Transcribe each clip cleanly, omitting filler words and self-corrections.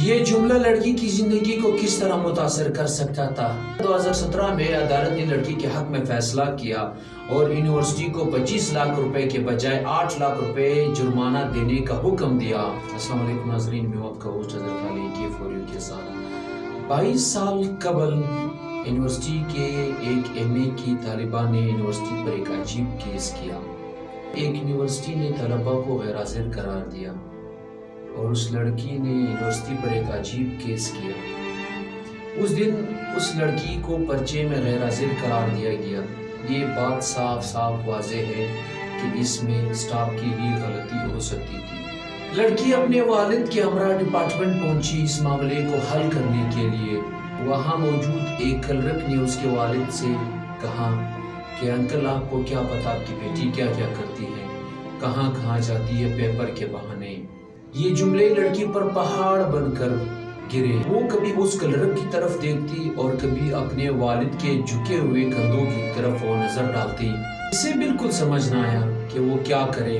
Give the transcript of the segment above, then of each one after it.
یہ جملہ لڑکی کی زندگی کو کس طرح متاثر کر سکتا تھا؟ 2017 میں عدالت نے لڑکی کے حق میں فیصلہ کیا اور یونیورسٹی کو 25 لاکھ روپے کے بجائے 8 لاکھ روپے جرمانہ دینے کا حکم دیا۔ السلام علیکم ناظرین، میں آپ کا ہوسٹ حضرت علی کے فوریو کے ساتھ 22 سال قبل یونیورسٹی کے ایک ایم اے کی طالبہ نے یونیورسٹی پر ایک عجیب کیس کیا۔ ایک یونیورسٹی نے طلبہ کو غیر حاضر قرار دیا اور اس لڑکی نے یونیورسٹی پر ایک عجیب کیس کیا۔ اس دن اس لڑکی کو پرچے میں غیر حاضر قرار دیا گیا۔ یہ بات صاف واضح ہے کہ اس میں اسٹاف کی ہی غلطی ہو سکتی تھی۔ لڑکی اپنے والد کے ہمراہ ڈپارٹمنٹ پہنچی اس معاملے کو حل کرنے کے لیے۔ وہاں موجود ایک کلرک نے اس کے والد سے کہا کہ انکل، آپ کو کیا پتا آپ کی بیٹی کیا کیا کرتی ہے، کہاں کہاں جاتی ہے پیپر کے بہانے۔ یہ جملے لڑکی پر پہاڑ بن کر گرے۔ وہ کبھی اس کلرک کی طرف دیکھتی اور کبھی اپنے والد کے جھکے ہوئے کندھوں کی طرف وہ نظر ڈالتی۔ اسے بالکل سمجھ نہ آیا کہ وہ کیا کرے۔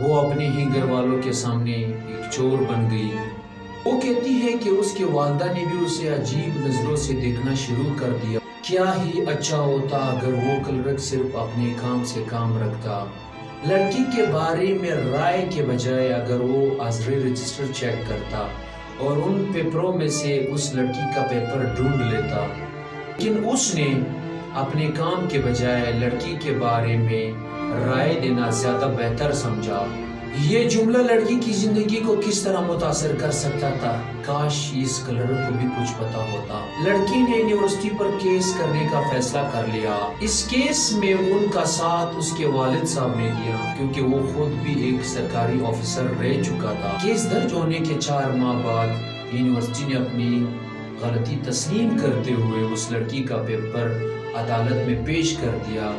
وہ اپنے ہی گھر والوں کے سامنے ایک چور بن گئی۔ وہ کہتی ہے کہ اس کے والدہ نے بھی اسے عجیب نظروں سے دیکھنا شروع کر دیا۔ کیا ہی اچھا ہوتا اگر وہ کلرک صرف اپنے کام سے کام رکھتا۔ لڑکی کے بارے میں رائے کے بجائے اگر وہ حاضری رجسٹر چیک کرتا اور ان پیپروں میں سے اس لڑکی کا پیپر ڈھونڈ لیتا، لیکن اس نے اپنے کام کے بجائے لڑکی کے بارے میں رائے دینا زیادہ بہتر سمجھا۔ یہ جملہ لڑکی کی زندگی کو کس طرح متاثر کر سکتا تھا؟ کاش اس کلرک کو بھی کچھ پتا ہوتا۔ لڑکی نے یونیورسٹی پر کیس کرنے کا فیصلہ کر لیا۔ اس کیس میں ان کا ساتھ اس کے والد صاحب نے دیا، کیونکہ وہ خود بھی ایک سرکاری آفیسر رہ چکا تھا۔ کیس درج ہونے کے 4 ماہ بعد یونیورسٹی نے اپنی غلطی تسلیم کرتے ہوئے اس لڑکی کا پیپر عدالت میں پیش کر دیا۔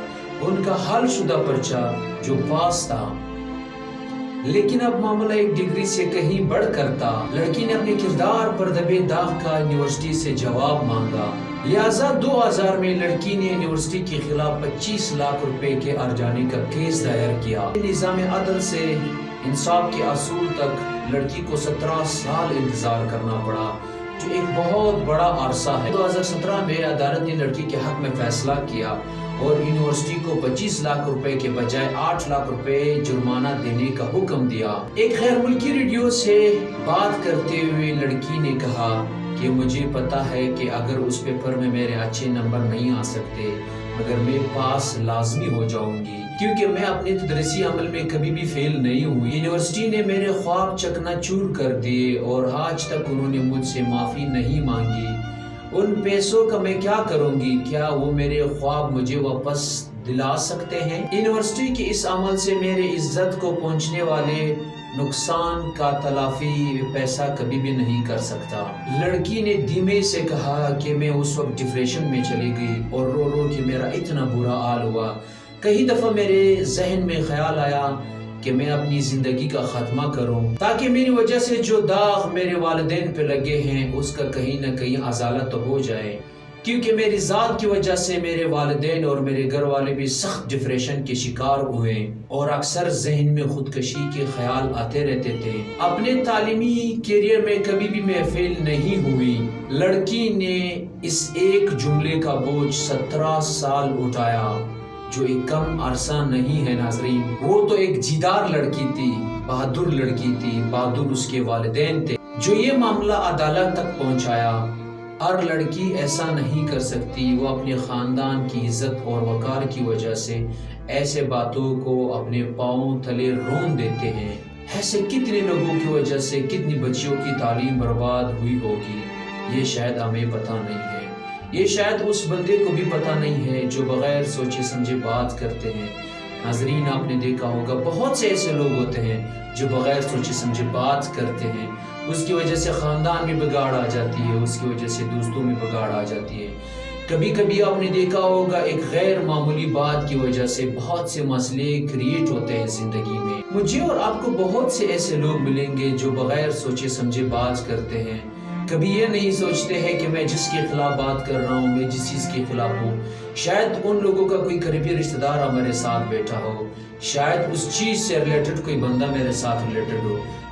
ان کا حل شدہ پرچہ جو پاس تھا، لیکن اب معاملہ ایک ڈگری سے کہیں بڑھ کر تھا۔ لڑکی نے اپنے کردار پر دبے داغ کا یونیورسٹی سے جواب مانگا، لہٰذا 2000 میں لڑکی نے یونیورسٹی کے خلاف 25 لاکھ روپے کے ارجانے کا کیس دائر کیا۔ نظام عدل سے انصاف کے اصول تک لڑکی کو 17 سال انتظار کرنا پڑا، جو ایک بہت بڑا عرصہ ہے۔ 2017 میں عدالت نے لڑکی کے حق میں فیصلہ کیا اور یونیورسٹی کو 25 لاکھ روپے کے بجائے 8 لاکھ روپے جرمانہ دینے کا حکم دیا۔ ایک غیر ملکی ریڈیو سے بات کرتے ہوئے لڑکی نے کہا کہ مجھے پتا ہے کہ اگر اس پیپر میں میرے اچھے نمبر نہیں آ سکتے مگر میں پاس لازمی ہو جاؤں گی، کیونکہ میں اپنے تدریسی عمل میں کبھی بھی فیل نہیں ہوئی۔ یونیورسٹی نے میرے خواب چکنا چور کر دیے اور آج تک انہوں نے مجھ سے معافی نہیں مانگی۔ ان پیسوں کا میں کیا کروں گی؟ کیا وہ میرے خواب مجھے واپس دلا سکتے ہیں؟ یونیورسٹی کے اس عمل سے میرے عزت کو پہنچنے والے نقصان کا تلافی پیسہ کبھی بھی نہیں کر سکتا۔ لڑکی نے دھیمے سے کہا کہ میں اس وقت ڈپریشن میں چلی گئی اور رو رو کے میرا اتنا برا حال ہوا۔ کئی دفعہ میرے ذہن میں خیال آیا کہ میں اپنی زندگی کا خاتمہ کروں تاکہ میری وجہ سے جو داغ میرے والدین پہ لگے ہیں اس کا کہیں نہ کہیں ازالہ تو ہو جائے، کیونکہ میری ذات کی وجہ سے میرے والدین اور میرے گھر والے بھی سخت ڈپریشن کے شکار ہوئے اور اکثر ذہن میں خودکشی کے خیال آتے رہتے تھے۔ اپنے تعلیمی کیریئر میں کبھی بھی میں فیل نہیں ہوئی۔ لڑکی نے اس ایک جملے کا بوجھ 17 سال اٹھایا، جو ایک کم عرصہ نہیں ہے ناظرین۔ وہ تو ایک جیدار لڑکی تھی، بہادر لڑکی تھی، بہادر اس کے والدین تھے جو یہ معاملہ عدالت تک پہنچایا۔ ہر لڑکی ایسا نہیں کر سکتی، وہ اپنے خاندان کی عزت اور وقار کی وجہ سے ایسے باتوں کو اپنے پاؤں تلے رون دیتے ہیں۔ ایسے کتنے لوگوں کی وجہ سے کتنی بچیوں کی تعلیم برباد ہوئی ہوگی، یہ شاید ہمیں پتہ نہیں ہے۔ یہ شاید اس بندے کو بھی پتہ نہیں ہے جو بغیر سوچے سمجھے بات کرتے ہیں۔ ناظرین، آپ نے دیکھا ہوگا بہت سے ایسے لوگ ہوتے ہیں جو بغیر سوچے سمجھے بات کرتے ہیں، اس کی وجہ سے خاندان میں بگاڑ آ جاتی ہے، اس کی وجہ سے دوستوں میں بگاڑ آ جاتی ہے۔ کبھی کبھی آپ نے دیکھا ہوگا ایک غیر معمولی بات کی وجہ سے بہت سے مسئلے کریٹ ہوتے ہیں زندگی میں۔ مجھے اور آپ کو بہت سے ایسے لوگ ملیں گے جو بغیر سوچے سمجھے بات کرتے ہیں، کبھی یہ نہیں سوچتے ہیں کہ میں جس کے خلاف بات کر رہا ہوں، میں جس چیز کے خلاف ہوں، شاید ان لوگوں کا کوئی قریبی رشتہ دار ہمارے ساتھ بیٹھا ہو، شاید اس چیز سے ریلیٹڈ کوئی بندہ میرے ساتھ ریلیٹڈ ہو،